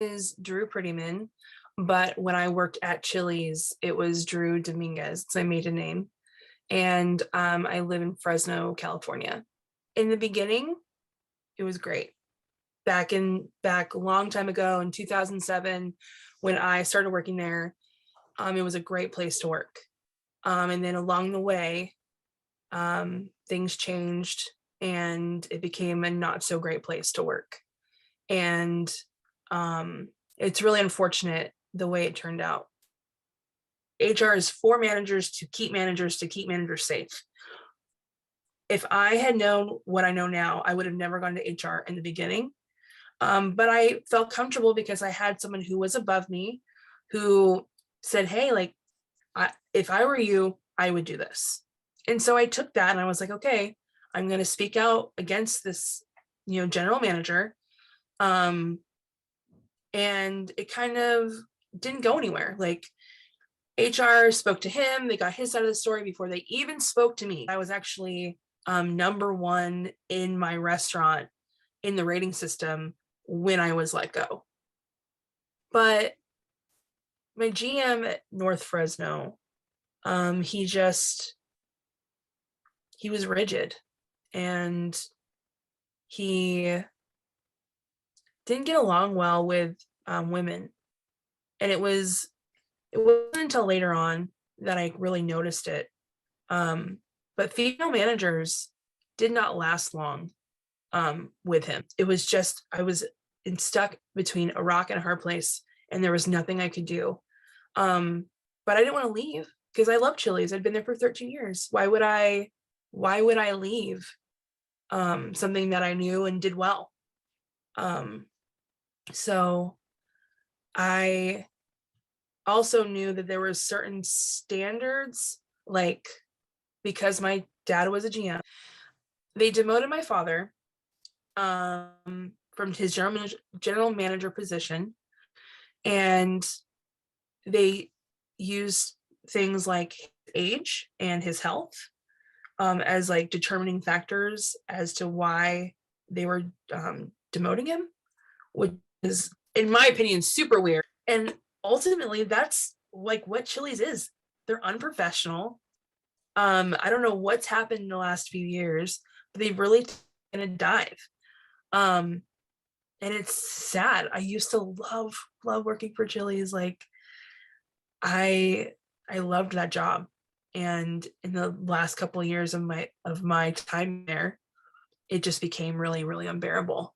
Is Drew Prettyman, but when I worked at Chili's, it was Drew Dominguez. It's my maiden name. And I live in Fresno, California. In the beginning, it was great. Back a long time ago in 2007, when I started working there, it was a great place to work. And then along the way, things changed and it became a not so great place to work. And it's really unfortunate the way it turned out. HR is for managers to keep managers safe. If I had known what I know now, I would have never gone to HR in the beginning. But I felt comfortable because I had someone who was above me who said, hey, like, if I were you, I would do this. And so I took that and I was like, okay, I'm going to speak out against this, general manager. Um, and it kind of didn't go anywhere. Like, HR spoke to him, they got his side of the story before they even spoke to me. I was actually number one in my restaurant in the rating system when I was let go. But my GM at North Fresno, he was rigid and he didn't get along well with women. And it wasn't until later on that I really noticed it. But female managers did not last long with him. It was just, I was stuck between a rock and a hard place, and there was nothing I could do. But I didn't want to leave because I love Chili's. I'd been there for 13 years. Why would I leave something that I knew and did well? Um, so I also knew that there were certain standards, like because my dad was a GM, they demoted my father from his general manager position, and they used things like age and his health as like determining factors as to why they were demoting him, which is, in my opinion, super weird. And ultimately, that's like what Chili's is. They're unprofessional. I don't know what's happened in the last few years, but they've really taken a dive. Um, and it's sad. I used to love working for Chili's. Like I I loved that job. And in the last couple of years of my time there, it just became really, really unbearable.